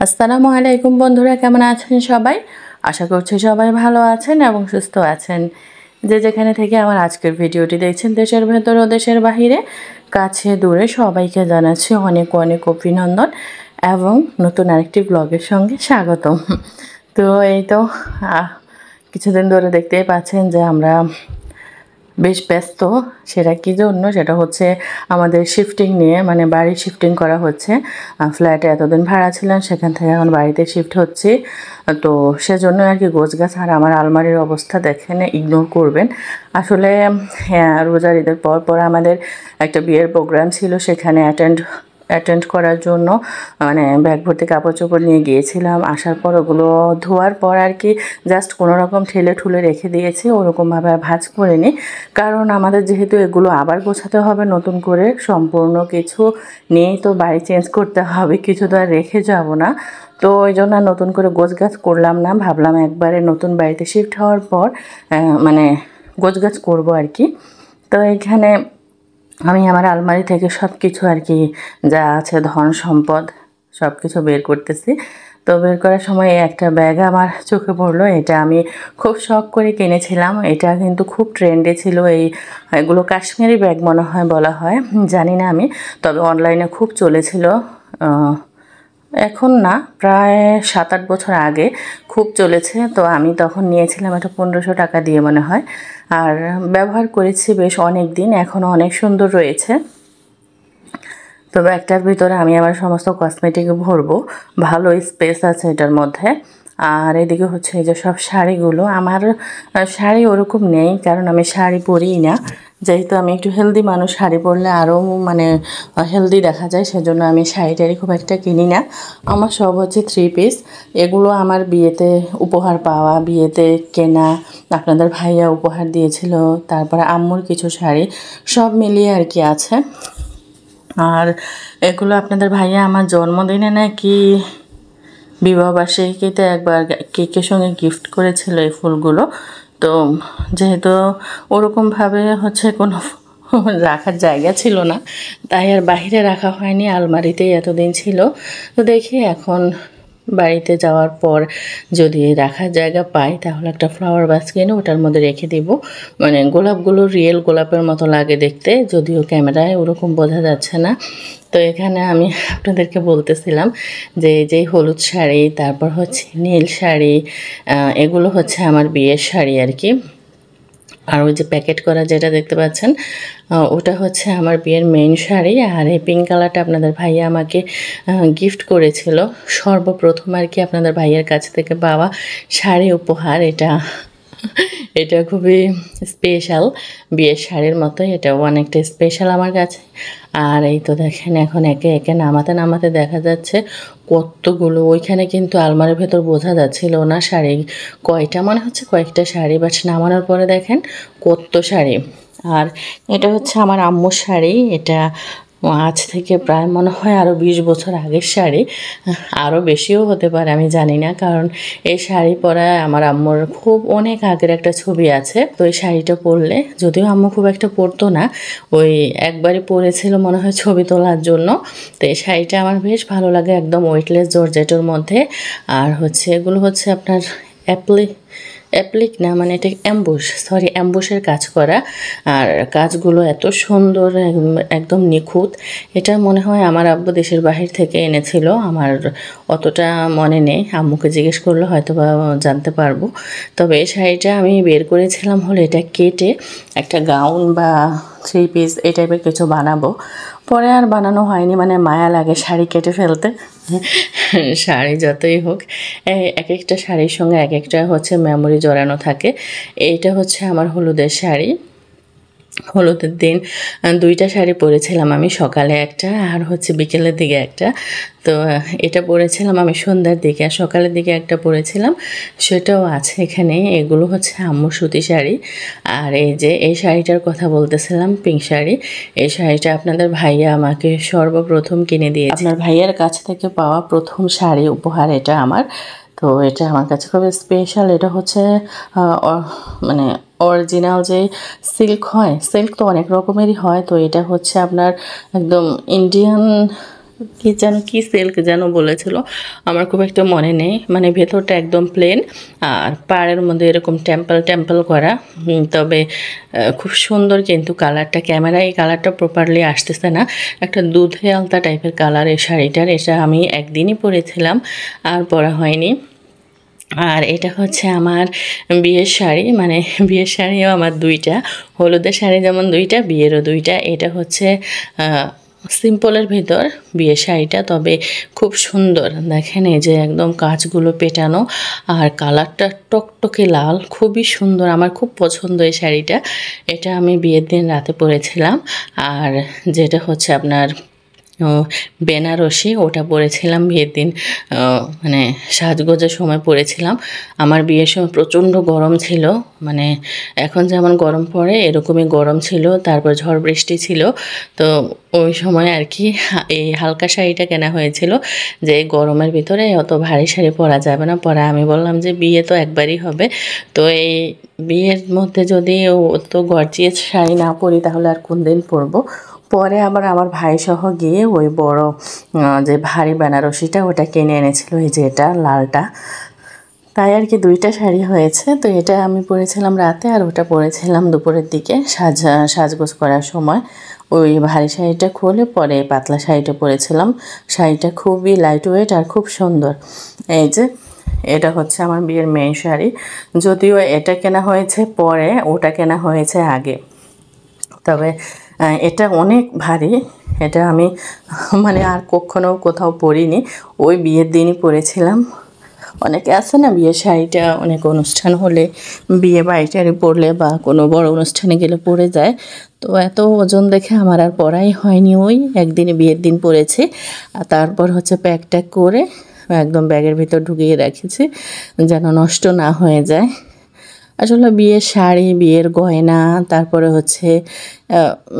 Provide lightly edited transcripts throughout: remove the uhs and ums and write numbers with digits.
আসসালামু আলাইকুম বন্ধুরা, কেমন আছেন সবাই? আশা করছি সবাই ভালো আছেন এবং সুস্থ আছেন। যে যেখানে থেকে আমার আজকের ভিডিওটি দেখছেন, দেশের ভেতর ও দেশের বাহিরে, কাছে দূরে সবাইকে জানাচ্ছি অনেক অনেক অভিনন্দন এবং নতুন আরেকটি ব্লগের সঙ্গে স্বাগতম। তো এই তো কিছুদিন ধরে দেখতেই পাচ্ছেন যে আমরা বেশ ব্যস্ত। সেটা কী জন্য? সেটা হচ্ছে আমাদের শিফটিং নিয়ে, মানে বাড়ি শিফটিং করা হচ্ছে। ফ্ল্যাটে এতদিন ভাড়া ছিলাম, সেখান থেকে এখন বাড়িতে শিফট হচ্ছি। তো সেজন্য আর কি গোছগাছ। আর আমার আলমারির অবস্থা দেখেন, ইগনোর করবেন। আসলে রোজার ঈদের পর আমাদের একটা বিয়ের প্রোগ্রাম ছিল, সেখানে অ্যাটেন্ড করার জন্য মানে ব্যাগ ভর্তি কাপড় চোপড় নিয়ে গিয়েছিলাম। আসার পর ওগুলো ধোয়ার পর আর কি জাস্ট কোনো রকম ঠেলে ঠুলে রেখে দিয়েছি, ওরকমভাবে আর ভাঁজ করিনি। কারণ আমাদের যেহেতু এগুলো আবার গোছাতে হবে নতুন করে, সম্পূর্ণ কিছু নিয়েই তো বাড়ি চেঞ্জ করতে হবে, কিছু তো আর রেখে যাব না। তো ওই জন্য নতুন করে গোছগাছ করলাম না, ভাবলাম একবারে নতুন বাড়িতে শিফট হওয়ার পর মানে গোছগাছ করবো আর কি। তো এখানে আমি আমার আলমারি থেকে সব কিছু আর কি যা আছে ধন সম্পদ সব কিছু বের করতেছি। তো বের করার সময় একটা ব্যাগ আমার চোখে পড়লো। এটা আমি খুব শখ করে কিনেছিলাম। এটা কিন্তু খুব ট্রেন্ডে ছিল। এগুলো কাশ্মীরি ব্যাগ মনে হয় বলা হয়, জানি না আমি, তবে অনলাইনে খুব চলেছিল। এখন না, প্রায় 7-8 বছর আগে খুব চলেছে। তো আমি তখন নিয়েছিলাম এটা 1500 টাকা দিয়ে মনে হয়। আর ব্যবহার করেছি বেশ অনেক দিন, এখনও অনেক সুন্দর রয়েছে। তো ব্যাগটার ভিতরে আমি আমার সমস্ত কসমেটিক ভরবো, ভালো স্পেস আছে এটার মধ্যে। আর এদিকে হচ্ছে এই যে সব শাড়িগুলো। আমার শাড়ি ওরকম নেই, কারণ আমি শাড়ি পরিই না। যেহেতু আমি একটু হেলদি মানুষ, শাড়ি পরলে আরও মানে হেলদি দেখা যায়, সেজন্য আমি শাড়ি টাড়ি খুব একটা কিনি না। আমার সব হচ্ছে 3 পিস। এগুলো আমার বিয়েতে উপহার পাওয়া, বিয়েতে কেনা, আপনাদের ভাইয়া উপহার দিয়েছিল, তারপরে আম্মুর কিছু শাড়ি, সব মিলিয়ে আর কি আছে। আর এগুলো আপনাদের ভাইয়া আমার জন্মদিনে নাকি বিবাহবার্ষিকীতে একবার কেকের সঙ্গে গিফট করেছিল এই ফুলগুলো। তো যেহেতু ওরকমভাবে হচ্ছে কোনো রাখার জায়গা ছিল না, তাই আর বাইরে রাখা হয়নি, আলমারিতেই এতদিন ছিল। তো দেখি এখন বাড়িতে যাওয়ার পর যদি রাখার জায়গা পাই, তাহলে একটা ফ্লাওয়ার ভাস কিনে ওটার মধ্যে রেখে দিব। মানে গোলাপগুলো রিয়েল গোলাপের মতো লাগে দেখতে, যদিও ক্যামেরায় ওরকম বোঝা যাচ্ছে না। তো এখানে আমি আপনাদেরকে বলতেছিলাম যে যেই হলুদ শাড়ি, তারপর হচ্ছে নীল শাড়ি, এগুলো হচ্ছে আমার বিয়ের শাড়ি আর কি। আর ওই যে প্যাকেট করা যেটা দেখতে পাচ্ছেন, ওটা হচ্ছে আমার বিয়ের মেইন শাড়ি। আর এই পিঙ্ক কালারটা আপনাদের ভাইয়া আমাকে গিফট করেছিল সর্বপ্রথম আর কি, আপনাদের ভাইয়ের কাছ থেকে পাওয়া শাড়ি উপহার। এটা খুবই স্পেশাল, বিয়ের শাড়ির মতোই এটাও অনেকটা স্পেশাল আমার কাছে। আর এই তো দেখেন এখন একে একে নামাতে দেখা যাচ্ছে কতগুলো। ওইখানে কিন্তু আলমারির ভেতর বোঝা যাচ্ছিল না শাড়ি কয়টা, মনে হচ্ছে কয়েকটা শাড়ি, বাট নামানোর পরে দেখেন কত শাড়ি। আর এটা হচ্ছে আমার আম্মুর শাড়ি। এটা আজ থেকে প্রায় মনে হয় আরও 20 বছর আগের শাড়ি, আরও বেশিও হতে পারে, আমি জানি না। কারণ এই শাড়ি পরায় আমার আম্মুর খুব অনেক আগের একটা ছবি আছে। তো এই শাড়িটা পরলে, যদিও আম্মু খুব একটা পরতো না, ওই একবারই পরেছিল মনে হয় ছবি তোলার জন্য। তো এই শাড়িটা আমার বেশ ভালো লাগে, একদম ওয়েটলেস জর্জেটের মধ্যে। আর হচ্ছে এগুলো হচ্ছে আপনার অ্যাপ্লিক না, মানে এটা অ্যাম্বুশের কাজ করা। আর কাজগুলো এত সুন্দর, একদম নিখুঁত। এটা মনে হয় আমার আব্বু দেশের বাহির থেকে এনেছিল, আমার অতটা মনে নেই, আম্মুকে জিজ্ঞেস করলে হয়তো বা জানতে পারবো। তবে এই শাড়িটা আমি বের করেছিলাম হলো এটা কেটে একটা গাউন বা 3 পিস এই টাইপের কিছু বানাবো। পরে আর বানানো হয়নি, মানে মায়া লাগে শাড়ি কেটে ফেলতে। শাড়ি যতই হোক, এক একটা শাড়ির সঙ্গে এক একটা হচ্ছে মেমোরি জড়ানো থাকে। এইটা হচ্ছে আমার হলুদের শাড়ি। হলুদের দিন 2টা শাড়ি পরেছিলাম আমি, সকালে একটা আর হচ্ছে বিকেলের দিকে একটা। তো এটা পরেছিলাম আমি সন্ধ্যার দিকে, আর সকালের দিকে একটা পরেছিলাম, সেটাও আছে এখানে। এগুলো হচ্ছে আম্মুর সুতি শাড়ি। আর এই যে এই শাড়িটার কথা বলতেছিলাম, পিঙ্ক শাড়ি, এই শাড়িটা আপনাদের ভাইয়া আমাকে সর্বপ্রথম কিনে দিয়েছে। আপনার ভাইয়ার কাছ থেকে পাওয়া প্রথম শাড়ি উপহার এটা আমার। তো এটা আমার কাছে খুব স্পেশাল। এটা হচ্ছে মানে অরিজিনাল যে সিল্ক হয়, সিল্ক তো অনেক রকমেরই হয়, তো এটা হচ্ছে আপনার একদম ইন্ডিয়ান কি যেন কি সিল্ক যেন বলেছিল, আমার খুব একটা মনে নেই। মানে ভেতরটা একদম প্লেন আর পাড়ের মধ্যে এরকম টেম্পল টেম্পল করা। তবে খুব সুন্দর, কিন্তু কালারটা ক্যামেরায় এই কালারটা প্রপারলি আসতেছে না, একটা দুধে আলতা টাইপের কালার এই শাড়িটার। এটা আমি একদিনই পরেছিলাম আর পরা হয়নি। আর এটা হচ্ছে আমার বিয়ের শাড়ি, মানে বিয়ের শাড়িও আমার দুইটা, হলুদের শাড়ি যেমন দুইটা, বিয়েরও দুইটা। এটা হচ্ছে সিম্পলের ভিতর বিয়ের শাড়িটা, তবে খুব সুন্দর। দেখেন এই যে একদম কাজগুলো পেটানো আর কালারটা টকটকে লাল, খুবই সুন্দর, আমার খুব পছন্দ এই শাড়িটা। এটা আমি বিয়ের দিন রাতে পরেছিলাম। আর যেটা হচ্ছে আপনার বেনারসি, ওটা পরেছিলাম বিয়ের দিন, মানে সাজগোজের সময় পরেছিলাম। আমার বিয়ের সময় প্রচণ্ড গরম ছিল, মানে এখন যেমন গরম পড়ে এরকমই গরম ছিল, তারপর ঝড় বৃষ্টি ছিল। তো ওই সময় আর কি এই হালকা শাড়িটা কেনা হয়েছিল, যে গরমের ভিতরে অত ভারী শাড়ি পরা যাবে না। পরে আমি বললাম যে বিয়ে তো একবারই হবে, তো এই বিয়ের মধ্যে যদি অত গর্জিয়াস শাড়ি না পরি তাহলে আর কোন দিন পরবো। পরে আবার আমার ভাই সহ গিয়ে ওই বড় যে ভারী বেনারসিটা ওটা কিনে এনেছিল, এই যে এটা লালটা। তাই আর কি দুইটা শাড়ি হয়েছে। তো এটা আমি পরেছিলাম রাতে, আর ওটা পরেছিলাম দুপুরের দিকে সাজগোজ করার সময়। ওই ভারী শাড়িটা খুলে পরে পাতলা শাড়িটা পরেছিলাম। শাড়িটা খুবই লাইট ওয়েট আর খুব সুন্দর। এই যে এটা হচ্ছে আমার বিয়ের মেন শাড়ি, যদিও এটা কেনা হয়েছে পরে, ওটা কেনা হয়েছে আগে। তবে এটা অনেক ভারী, এটা আমি মানে আর কখনো কোথাও পরিনি, ওই বিয়ের দিনই পরেছিলাম। অনেকে আছে না বিয়ের শাড়িটা অনেক অনুষ্ঠান হলে, বিয়ে বাড়িটারি পরলে বা কোনো বড় অনুষ্ঠানে গেলে পরে যায়। তো এত ওজন দেখে আমার আর পরাই হয়নি, ওই একদিনে বিয়ের দিন পরেছি। আর তারপর হচ্ছে প্যাক ট্যাক করে একদম ব্যাগের ভিতর ঢুকিয়ে রেখেছি যেন নষ্ট না হয়ে যায়। আসলে বিয়ের শাড়ি, বিয়ের গয়না, তারপরে হচ্ছে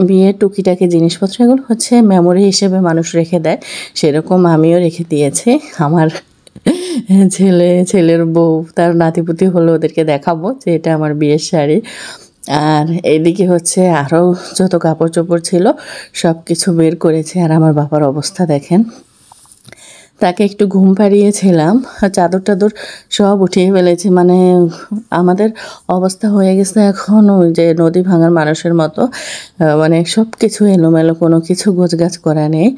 বিয়ের টুকিটাকি জিনিসপত্র, এগুলো হচ্ছে মেমোরি হিসেবে মানুষ রেখে দেয়, সেরকম আমিও রেখে দিয়েছি। আমার ছেলের বউ তার নাতিপুতি হলো, ওদেরকে দেখাবো যে এটা আমার বিয়ের শাড়ি। আর এইদিকে হচ্ছে আরও যত কাপড় চোপড় ছিল সব কিছু বের করেছে। আর আমার বাবার অবস্থা দেখেন, তাকে একটু ঘুম পাড়িয়েছিলাম, চাদর টাদর সব উঠিয়ে ফেলেছে। মানে আমাদের অবস্থা হয়ে গেছে এখন ওই যে নদী ভাঙার মানুষের মতো, মানে সব কিছু এলোমেলো, কোনো কিছু গোছগাছ করা নেই।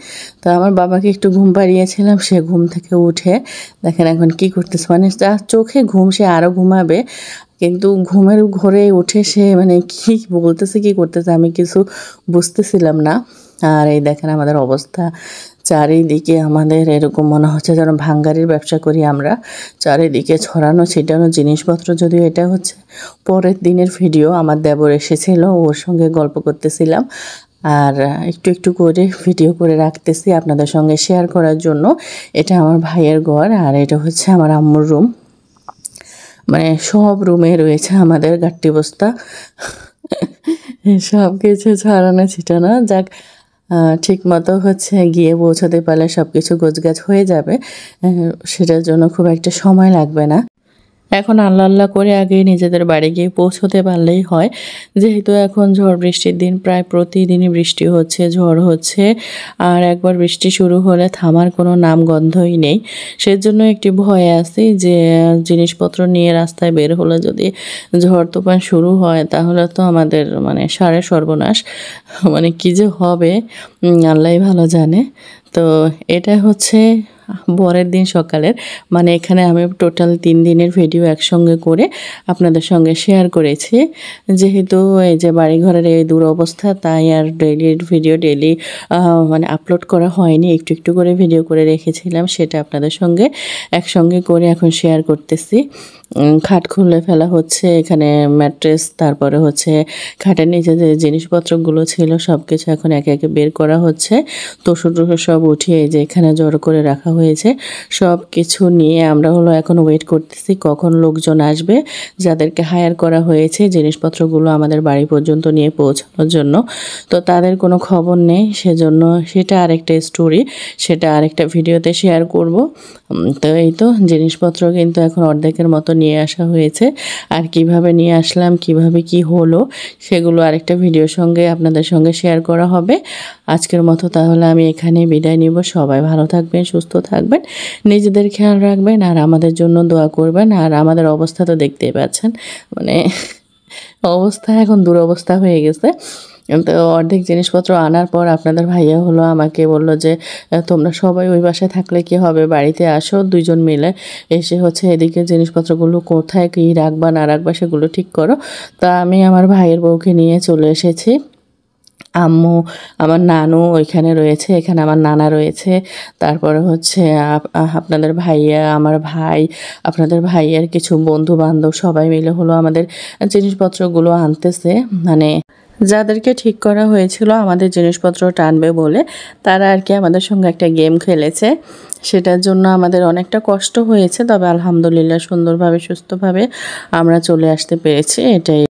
তো আমার বাবাকে একটু ঘুম পাড়িয়েছিলাম, সে ঘুম থেকে উঠে দেখেন এখন কি করতেছে, মানে যার চোখে ঘুম সে আরও ঘুমাবে, কিন্তু ঘুমের ঘোরে উঠে সে মানে কি বলতেছে কি করতেছে আমি কিছু বুঝতেছিলাম না। আর এই দেখেন আমাদের অবস্থা, চারিদিকে আমাদের এরকম মনে হচ্ছে যেন ভাঙ্গারির ব্যবসা করি আমরা। চারিদিকে ছড়ানো ছিটানো জিনিসপত্র। যদিও এটা হচ্ছে পরের দিনের ভিডিও, আমার দেবর এসেছিল, ওর সঙ্গে গল্প করতেছিলাম আর একটু একটু করে ভিডিও করে রাখতেছি আপনাদের সঙ্গে শেয়ার করার জন্য। এটা আমার ভাইয়ের ঘর, আর এটা হচ্ছে আমার আম্মুর রুম। মানে সব রুমে রয়েছে আমাদের গাট্টি বস্তা, সব কিছু ছড়ানো ছিটানো। যাক, ঠিক মতো হচ্ছে গিয়ে পৌঁছাতে পারলে সব কিছু গোছগাছ হয়ে যাবে, সেটার জন্য খুব একটা সময় লাগবে না। এখন আল্লাহ আল্লাহ করে আগে নিজেদের বাড়ি গিয়ে পৌঁছতে পারলেই হয়। যেহেতু এখন ঝড় বৃষ্টির দিন, প্রায় প্রতিদিনই বৃষ্টি হচ্ছে, ঝড় হচ্ছে, আর একবার বৃষ্টি শুরু হলে থামার কোনো নামগন্ধই নেই। সেজন্য একটি ভয় আছে যে জিনিসপত্র নিয়ে রাস্তায় বের হলে যদি ঝড় তুফান শুরু হয় তাহলে তো আমাদের মানে সারে সর্বনাশ, মানে কী যে হবে আল্লাহই ভালো জানে। তো এটা হচ্ছে পরের দিন সকালের, মানে এখানে আমি টোটাল 3 দিনের ভিডিও একসঙ্গে করে আপনাদের সঙ্গে শেয়ার করেছি। যেহেতু এই যে বাড়িঘরের এই দুরবস্থা, তাই আর ডেইলি মানে আপলোড করা হয়নি, একটু একটু করে ভিডিও করে রেখেছিলাম, সেটা আপনাদের সঙ্গে একসঙ্গে করে এখন শেয়ার করতেছি। খাট খুলে ফেলা হচ্ছে, এখানে ম্যাট্রেস, তারপরে হচ্ছে খাটের নিচে যে জিনিসপত্রগুলো ছিল সব কিছু এখন একে একে বের করা হচ্ছে। তোষক সব উঠিয়ে যে এখানে জড়ো করে রাখা হয়েছে সব কিছু নিয়ে আমরা হলো এখন ওয়েট করতেছি কখন লোকজন আসবে যাদেরকে হায়ার করা হয়েছে জিনিসপত্রগুলো আমাদের বাড়ি পর্যন্ত নিয়ে পৌঁছানোর জন্য। তো তাদের কোনো খবর নেই, সেজন্য সেটা আরেকটা স্টোরি, সেটা আরেকটা ভিডিওতে শেয়ার করব। তো এই তো জিনিসপত্র কিন্তু এখন অর্ধেকের মতো নিয়ে আসা হয়েছে। আর কিভাবে নিয়ে আসলাম, কিভাবে কি হলো, সেগুলো আরেকটা ভিডিওর সঙ্গে আপনাদের সঙ্গে শেয়ার করা হবে। আজকের মতো তাহলে আমি এখানে বিদায় নিব। সবাই ভালো থাকবেন, সুস্থ থাকবেন, নিজেদের খেয়াল রাখবেন আর আমাদের জন্য দোয়া করবেন। আর আমাদের অবস্থা তো দেখতেই পাচ্ছেন, মানে অবস্থা এখন দুরবস্থা হয়ে গেছে। তো অর্ধেক জিনিসপত্র আনার পর আপনাদের ভাইয়া হলো আমাকে বলল যে তোমরা সবাই ওই বাসায় থাকলে কি হবে, বাড়িতে আসো দুইজন মিলে, এসে হচ্ছে এদিকে জিনিসপত্রগুলো কোথায় কী রাখবা না রাখবা সেগুলো ঠিক করো। তা আমি আমার ভাইয়ের বউকে নিয়ে চলে এসেছি। আম্মু, আমার নানু ওইখানে রয়েছে, এখানে আমার নানা রয়েছে, তারপরে হচ্ছে আপনাদের ভাইয়া, আমার ভাই, আপনাদের ভাইয়ের কিছু বন্ধু বান্ধব সবাই মিলে হলো আমাদের জিনিসপত্রগুলো আনতেছে। মানে যাদেরকে ঠিক করা হয়েছিল আমাদের জিনিসপত্র টানবে বলে, তারা আর কি আমাদের সঙ্গে একটা গেম খেলেছে। সেটার জন্য আমাদের অনেকটা কষ্ট হয়েছে, তবে আলহামদুলিল্লাহ সুন্দরভাবে সুস্থভাবে আমরা চলে আসতে পেরেছি, এটাই।